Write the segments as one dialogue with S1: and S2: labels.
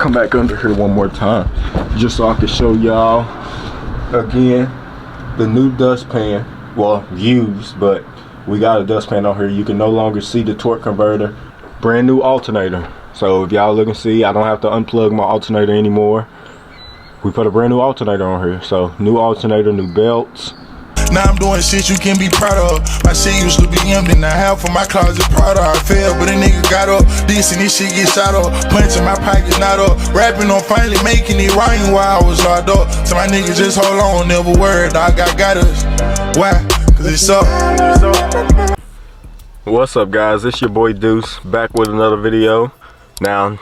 S1: Come back under here one more time just so I can show y'all again the new dustpan. Well, used, but we got a dustpan on here. You can no longer see the torque converter. Brand new alternator. So if y'all look and see, I don't have to unplug my alternator anymore. We put a brand new alternator on here. So new alternator, new belts.
S2: Now I'm doing shit you can be proud of. My shit used to be empty, now half of my closet proud of. I fell, but a nigga got up. This and this shit get shot up. Punching my pockets not up. Rapping on finally making it right while I was locked up. So my niggas just hold on, never worry, dog. I got us. Why? Cause it's up.
S1: What's up, guys? It's your boy Deuce back with another video. Now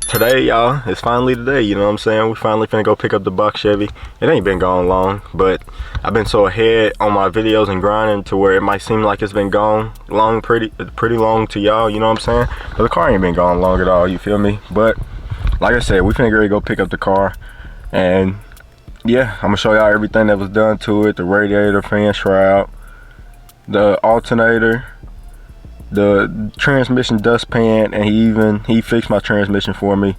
S1: today, y'all, it's finally the day, you know what I'm saying? We finally finna go pick up the box Chevy. It ain't been gone long, but I've been so ahead on my videos and grinding to where it might seem like it's been gone long, pretty long to y'all, you know what I'm saying? But the car ain't been gone long at all, you feel me? But like I said, we finna ready to go pick up the car, and yeah, I'm gonna show y'all everything that was done to it: the radiator, fan shroud, the alternator, the transmission dustpan, and he fixed my transmission for me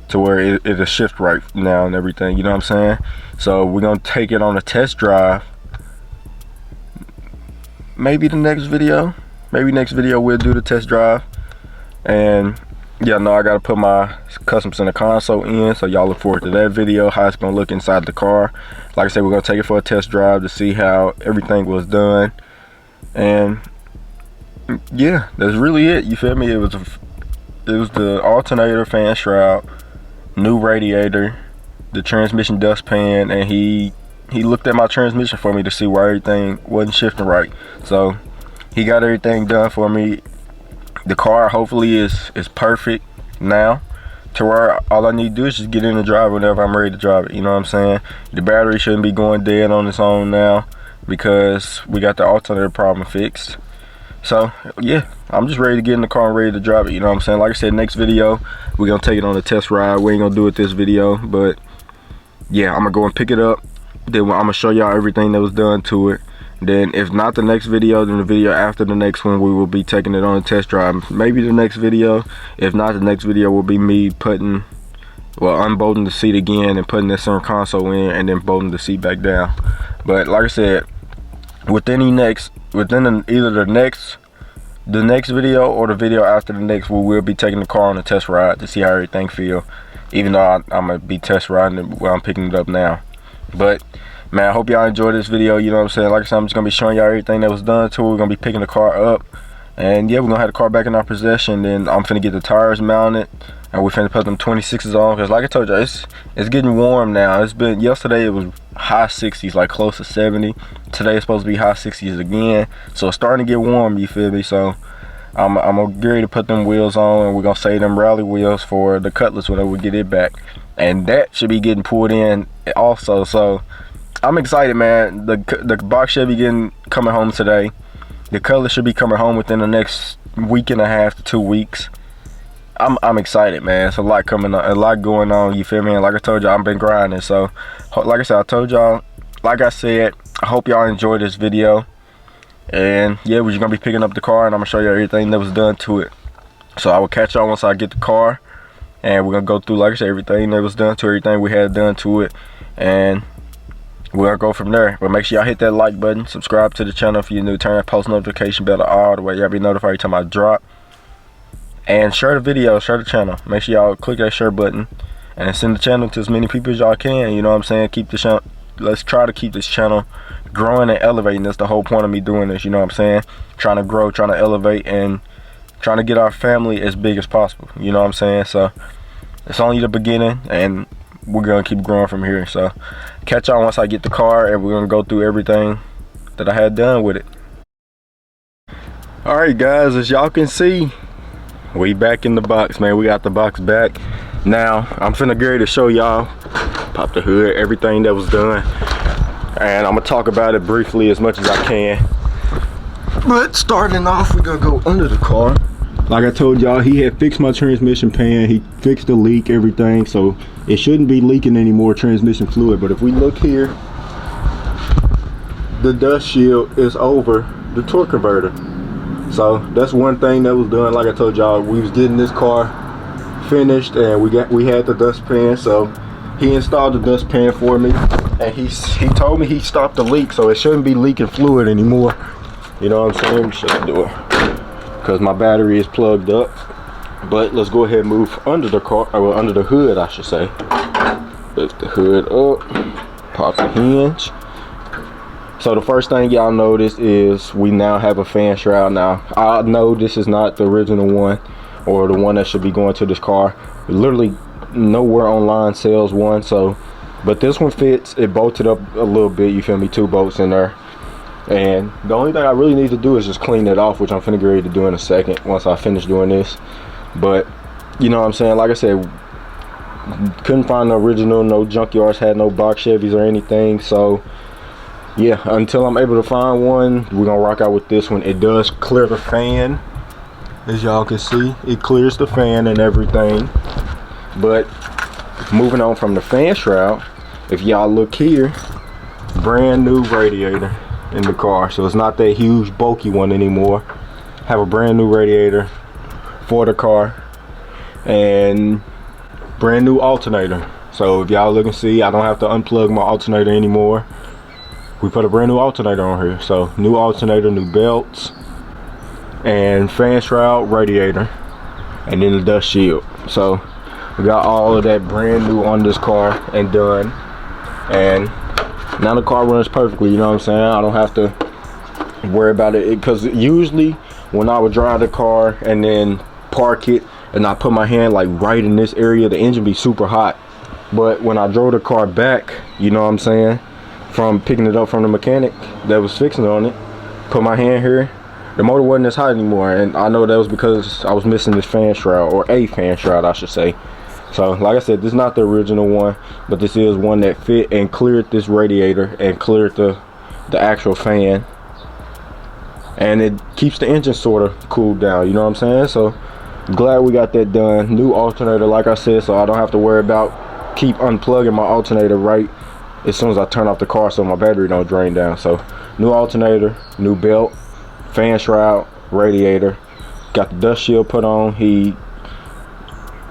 S1: to where it'll shift right now and everything, you know what I'm saying? So we're gonna take it on a test drive. Maybe next video we'll do the test drive. And yeah, no, I gotta put my custom center console in, so y'all look forward to that video, how it's gonna look inside the car. Like I said, we're gonna take it for a test drive to see how everything was done. And yeah, that's really it, you feel me? It was the alternator, fan shroud, new radiator, the transmission dustpan, and he looked at my transmission for me to see why everything wasn't shifting right. So he got everything done for me. The car hopefully is perfect now, to where all I need to do is just get in the drive whenever I'm ready to drive it, you know what I'm saying? The battery shouldn't be going dead on its own now because we got the alternator problem fixed. So yeah, I'm just ready to get in the car and ready to drive it, you know what I'm saying? Like I said, next video we're gonna take it on a test ride. We ain't gonna do it this video, but yeah, I'm gonna go and pick it up, then I'm gonna show y'all everything that was done to it. Then if not the next video, then the video after the next one, we will be taking it on a test drive. Maybe the next video. If not, the next video will be me unbolting the seat again and putting the center console in, and then bolting the seat back down. But like I said, within either the next video or the video after the next, we will be taking the car on a test ride to see how everything feel, even though I'm gonna be test riding it while I'm picking it up now. But man, I hope y'all enjoyed this video, you know what I'm saying? Like I said, I'm just gonna be showing y'all everything that was done to it. We're gonna be picking the car up, and yeah, we're gonna have the car back in our possession. Then I'm finna get the tires mounted, and we're finna put them 26s on, because like I told you, it's getting warm now. Yesterday it was high 60s, like close to 70. Today it's supposed to be high 60s again, so it's starting to get warm, you feel me? So I'm gonna get ready to put them wheels on, and we're gonna save them rally wheels for the Cutlass whenever we get it back, and that should be getting pulled in also. So I'm excited, man. The box Chevy coming home today. The Cutlass should be coming home within the next week and a half to 2 weeks. I'm excited, man. It's a lot coming on, a lot going on, you feel me? And like I told y'all, I've been grinding. So like I said, I hope y'all enjoyed this video. And yeah, we're just gonna be picking up the car, and I'm gonna show you everything that was done to it. So I will catch y'all once I get the car, and we're gonna go through, like I said, everything that was done to it, everything we had done to it, and we're gonna go from there. But make sure y'all hit that like button, subscribe to the channel if you're new, turn that post notification bell all the way, y'all be notified every time I drop, and share the video, share the channel. Make sure y'all click that share button and send the channel to as many people as y'all can, you know what I'm saying? Keep the channel, let's try to keep this channel growing and elevating. That's the whole point of me doing this, you know what I'm saying? Trying to grow, trying to elevate, and trying to get our family as big as possible, you know what I'm saying? So it's only the beginning, and we're gonna keep growing from here. So catch y'all once I get the car, and we're gonna go through everything that I had done with it. All right, guys, as y'all can see, we back in the box, man. We got the box back. Now I'm finna get ready to show y'all, pop the hood, everything that was done, and I'm gonna talk about it briefly as much as I can. But starting off, we're gonna go under the car. Like I told y'all, he had fixed my transmission pan. He fixed the leak, everything, so it shouldn't be leaking any more transmission fluid. But if we look here, the dust shield is over the torque converter. So that's one thing that was done. Like I told y'all, we was getting this car finished, and we had the dustpan, so he installed the dustpan for me, and he told me he stopped the leak, so it shouldn't be leaking fluid anymore. You know what I'm saying? Shut the door, because my battery is plugged up. But let's go ahead and move under the car, or under the hood, I should say. Lift the hood up, pop the hinge. So the first thing y'all notice is we now have a fan shroud. Now I know this is not the original one, or the one that should be going to this car. Literally nowhere online sells one, so but this one fits. It bolted up a little bit, you feel me, 2 bolts in there. And the only thing I really need to do is just clean it off, which I'm finna get ready to do in a second once I finish doing this. But you know what I'm saying, like I said, couldn't find the original. No junkyards had no box Chevys or anything, so yeah, until I'm able to find one, we're gonna rock out with this one. It does clear the fan, as y'all can see. It clears the fan and everything. But moving on from the fan shroud, if y'all look here, brand new radiator in the car, so it's not that huge bulky one anymore. Have a brand new radiator for the car, and brand new alternator. So if y'all look and see, I don't have to unplug my alternator anymore. We put a brand new alternator on here. So new alternator, new belts, and fan shroud, radiator, and then the dust shield. So we got all of that brand new on this car and done. And now the car runs perfectly, you know what I'm saying? I don't have to worry about it, because usually when I would drive the car and then park it and I put my hand like right in this area, the engine be super hot. But when I drove the car back, you know what I'm saying, from picking it up from the mechanic that was fixing it on it, put my hand here, the motor wasn't as hot anymore. And I know that was because I was missing this fan shroud, or a fan shroud I should say. So like I said, this is not the original one, but this is one that fit and cleared this radiator and cleared the actual fan, and it keeps the engine sort of cooled down, you know what I'm saying? So glad we got that done. New alternator, like I said, so I don't have to worry about keep unplugging my alternator right as soon as I turn off the car, so my battery don't drain down. So new alternator, new belt, fan shroud, radiator, got the dust shield put on. He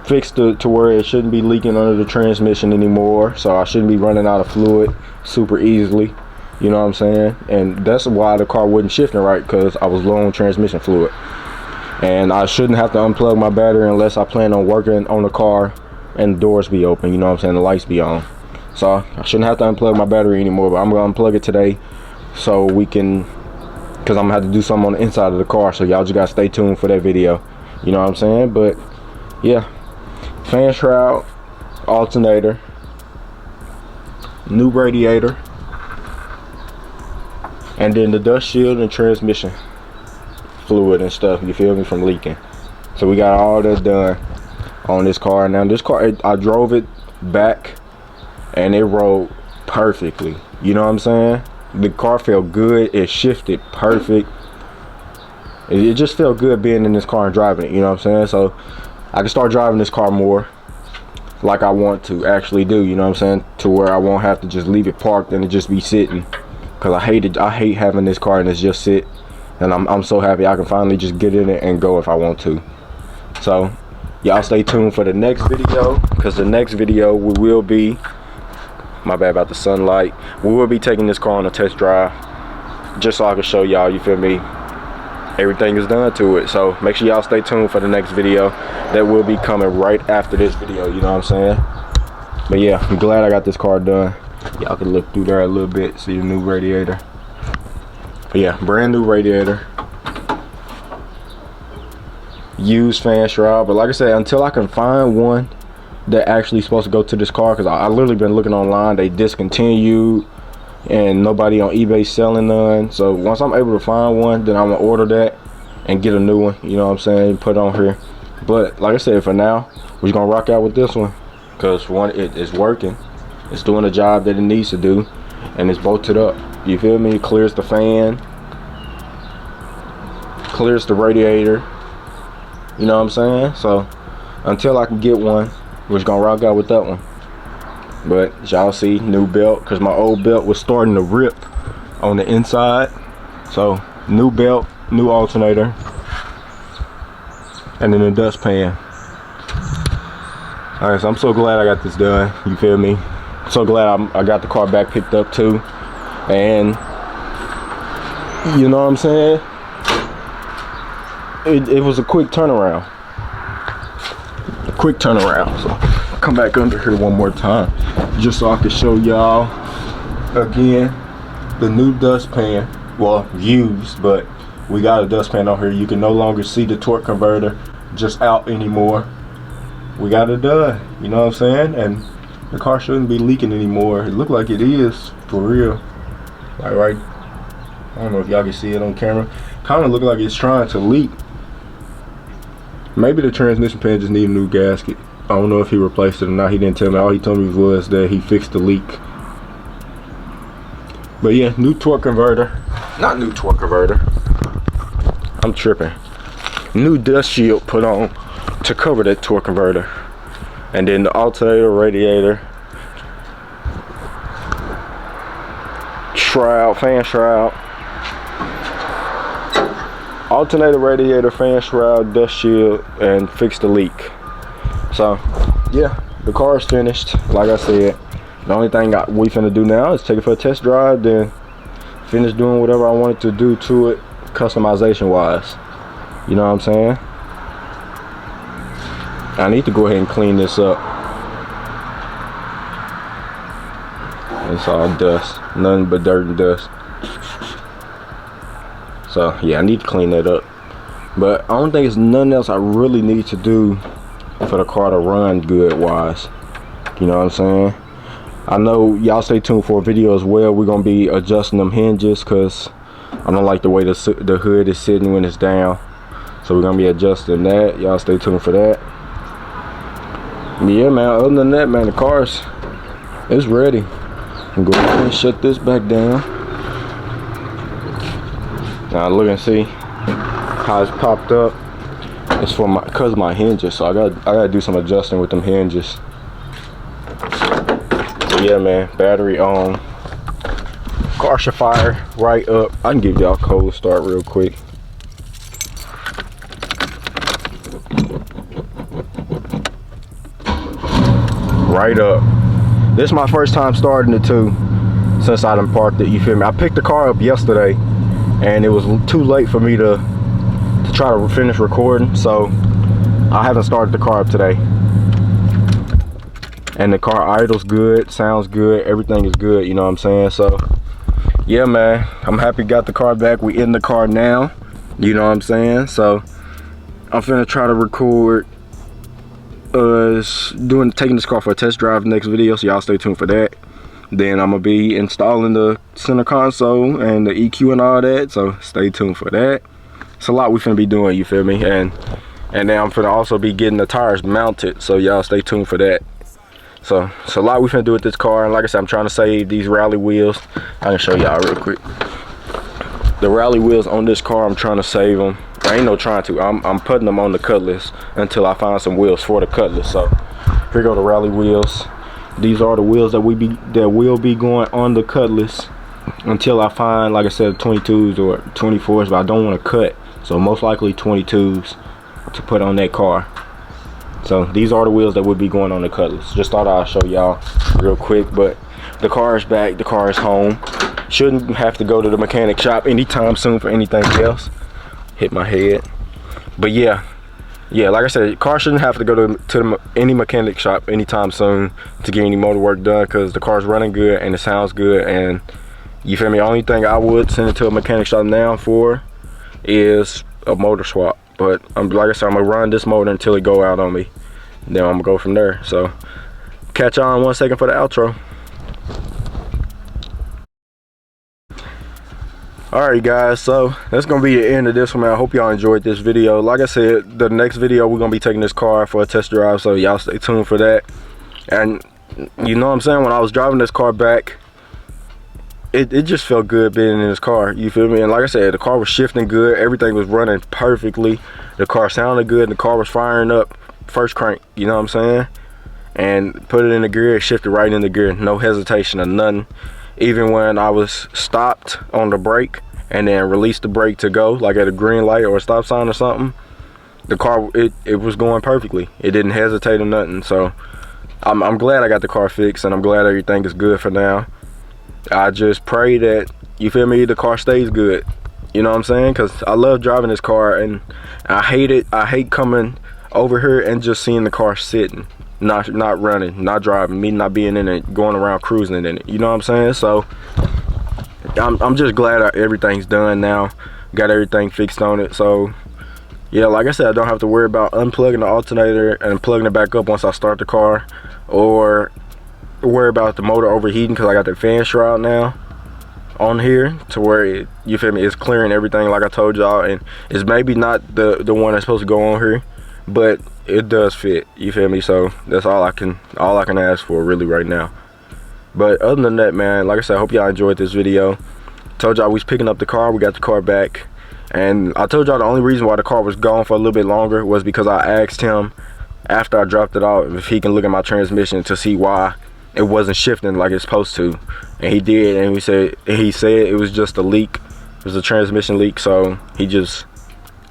S1: fixed it to where it shouldn't be leaking under the transmission anymore, so I shouldn't be running out of fluid super easily, you know what I'm saying? And that's why the car wasn't shifting right, because I was low on transmission fluid. And I shouldn't have to unplug my battery unless I plan on working on the car and the doors be open, you know what I'm saying, the lights be on. So I shouldn't have to unplug my battery anymore, but I'm gonna unplug it today so we can, because I'm gonna have to do something on the inside of the car, so y'all just gotta stay tuned for that video, you know what I'm saying? But yeah, fan shroud, alternator, new radiator, and then the dust shield and transmission fluid and stuff, you feel me, from leaking. So we got all that done on this car. Now this car, I drove it back and it rode perfectly, you know what I'm saying? The car felt good, it shifted perfect. It just felt good being in this car and driving it, you know what I'm saying? So I can start driving this car more like I want to actually do, you know what I'm saying, to where I won't have to just leave it parked and it just be sitting, because I hate having this car and it's just sit. And I'm so happy I can finally just get in it and go if I want to. So y'all stay tuned for the next video, because the next video we will be, my bad about the sunlight, we will be taking this car on a test drive, just so I can show y'all, you feel me, everything is done to it. So make sure y'all stay tuned for the next video that will be coming right after this video, you know what I'm saying? But yeah, I'm glad I got this car done. Y'all can look through there a little bit, see the new radiator. But yeah, brand new radiator, used fan shroud. But like I said, until I can find one that actually supposed to go to this car, because I literally been looking online, they discontinued and nobody on eBay selling none. So once I'm able to find one, then I'm gonna order that and get a new one, you know what I'm saying, put on here. But like I said, for now we're gonna rock out with this one, because for one, it is working, it's doing the job that it needs to do, and it's bolted up, you feel me? It clears the fan, clears the radiator, you know what I'm saying? So until I can get one, we're just gonna rock out with that one. But y'all see, new belt, because my old belt was starting to rip on the inside. So new belt, new alternator, and then the dustpan. All right, so I'm so glad I got this done. You feel me? I'm so glad I got the car back picked up too. And you know what I'm saying? It was a quick turnaround. So I'll come back under here one more time just so I can show y'all again the new dustpan. Well, used, but we got a dustpan on here. You can no longer see the torque converter just out anymore. We got it done, you know what I'm saying? And the car shouldn't be leaking anymore. It looked like it is, for real. Like right, I don't know if y'all can see it on camera. Kind of look like it's trying to leak. Maybe the transmission pan just need a new gasket. I don't know if he replaced it or not. He didn't tell me. All he told me was that he fixed the leak. But yeah, new torque converter. Not new torque converter. I'm tripping. New dust shield put on to cover that torque converter. And then the alternator, radiator, shroud, fan shroud. Alternator, radiator, fan shroud, dust shield, and fix the leak. So yeah, the car is finished. Like I said, the only thing we finna do now is take it for a test drive, then finish doing whatever I wanted to do to it, customization wise. You know what I'm saying? I need to go ahead and clean this up. It's all dust, nothing but dirt and dust. So yeah, I need to clean that up. But I don't think there's nothing else I really need to do for the car to run good wise. You know what I'm saying? I know y'all stay tuned for a video as well. We're gonna be adjusting them hinges because I don't like the way the hood is sitting when it's down. So we're gonna be adjusting that. Y'all stay tuned for that. Yeah, man, other than that, man, the car's it's ready. I'm going to go ahead and shut this back down. Now look and see how it's popped up. It's for because of my hinges, so I gotta do some adjusting with them hinges. So yeah, man, battery on. Car should fire right up. I can give y'all a cold start real quick. Right up. This is my first time starting it too, since I done parked it, you feel me? I picked the car up yesterday and it was too late for me to try to finish recording, so I haven't started the car up today. And the car idles good, sounds good, everything is good, you know what I'm saying? So yeah, man, I'm happy got the car back. We in the car now, you know what I'm saying? So I'm finna try to record taking this car for a test drive next video, so y'all stay tuned for that. Then I'm gonna be installing the center console and the EQ and all that, so stay tuned for that. It's a lot we finna be doing, you feel me? And then I'm finna also be getting the tires mounted, so y'all stay tuned for that. So it's a lot we finna do with this car, and like I said, I'm trying to save these rally wheels. I can show y'all real quick. The rally wheels on this car, I'm trying to save them. I ain't no trying to. I'm putting them on the Cutlass until I find some wheels for the Cutlass. So here go the rally wheels. These are the wheels that will be going on the Cutlass until I find, like I said, 22s or 24s, but I don't want to cut. So most likely 22s to put on that car. So these are the wheels that would be going on the Cutlass. Just thought I'd show y'all real quick, but the car is back, the car is home. Shouldn't have to go to the mechanic shop anytime soon for anything else. Hit my head. But yeah, like I said, the car shouldn't have to go to any mechanic shop anytime soon to get any motor work done, because the car's running good and it sounds good. And you feel me, only thing I would send it to a mechanic shop now for is a motor swap. But like I said, I'm gonna run this motor until it go out on me, and then I'm gonna go from there. So catch y'all in 1 second for the outro. Alright guys, so that's gonna be the end of this one, man. I hope y'all enjoyed this video. Like I said, the next video we're gonna be taking this car for a test drive, so y'all stay tuned for that. And you know what I'm saying, when I was driving this car back, it just felt good being in this car, you feel me? And like I said, the car was shifting good, everything was running perfectly, the car sounded good, the car was firing up first crank, you know what I'm saying? And put it in the gear, it shifted right in the gear, no hesitation or nothing. Even when I was stopped on the brake and then released the brake to go, like at a green light or a stop sign or something, the car, it was going perfectly. It didn't hesitate or nothing. So I'm glad I got the car fixed, and I'm glad everything is good for now. I just pray that, you feel me, the car stays good. You know what I'm saying? Because I love driving this car, and I hate it. I hate coming over here and just seeing the car sitting, not running, not driving, me not being in it, going around cruising in it. You know what I'm saying? So I'm just glad everything's done now. Got everything fixed on it. So yeah, like I said, I don't have to worry about unplugging the alternator and plugging it back up once I start the car, or worry about the motor overheating, because I got the fan shroud now on here to where it, you feel me, it's clearing everything like I told y'all. And it's maybe not the one that's supposed to go on here, but it does fit, you feel me. So that's all I can ask for really right now. But other than that, man, like I said, I hope y'all enjoyed this video. Told y'all we was picking up the car, we got the car back. And I told y'all the only reason why the car was gone for a little bit longer was because I asked him after I dropped it off if he can look at my transmission to see why it wasn't shifting like it's supposed to. And he did, and he said it was just a leak. It was a transmission leak, so he just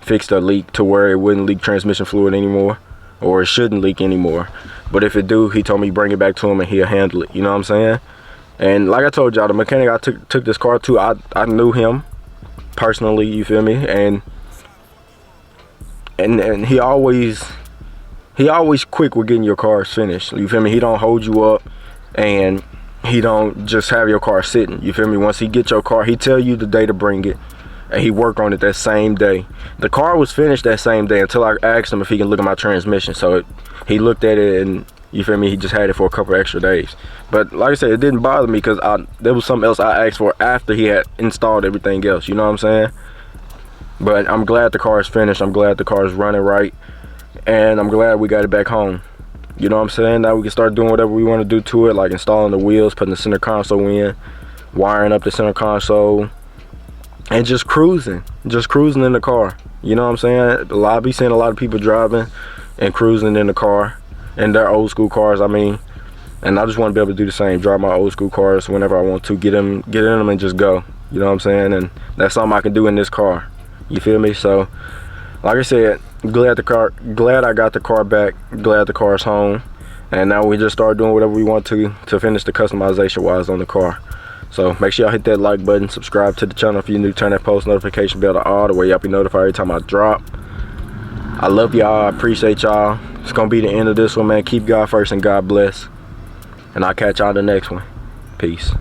S1: fixed a leak to where it wouldn't leak transmission fluid anymore, or it shouldn't leak anymore. But if it do, he told me bring it back to him and he'll handle it. You know what I'm saying? And like I told y'all, the mechanic I took this car to, I knew him personally, you feel me? And he always quick with getting your cars finished, you feel me? He don't hold you up, and he don't just have your car sitting, you feel me? Once he get your car, he tell you the day to bring it, and he work on it that same day. The car was finished that same day until I asked him if he can look at my transmission. So he looked at it, and you feel me, he just had it for a couple extra days. But like I said, it didn't bother me because there was something else I asked for after he had installed everything else, you know what I'm saying? But I'm glad the car is finished. I'm glad the car is running right, and I'm glad we got it back home. You know what I'm saying? Now we can start doing whatever we want to do to it, like installing the wheels, putting the center console in, wiring up the center console, and just cruising in the car. You know what I'm saying? I be seeing a lot of people driving and cruising in the car, in their old school cars, I mean. And I just want to be able to do the same, drive my old school cars whenever I want to, get in them and just go. You know what I'm saying? And that's something I can do in this car. You feel me? So like I said, glad I got the car back, glad the car's home, and now we just start doing whatever we want to finish the customization wise on the car. So make sure y'all hit that like button, subscribe to the channel if you're new, turn that post notification bell to all, the way y'all be notified every time I drop. I love y'all, I appreciate y'all. It's gonna be the end of this one, man. Keep God first and God bless, and I'll catch y'all in the next one. Peace.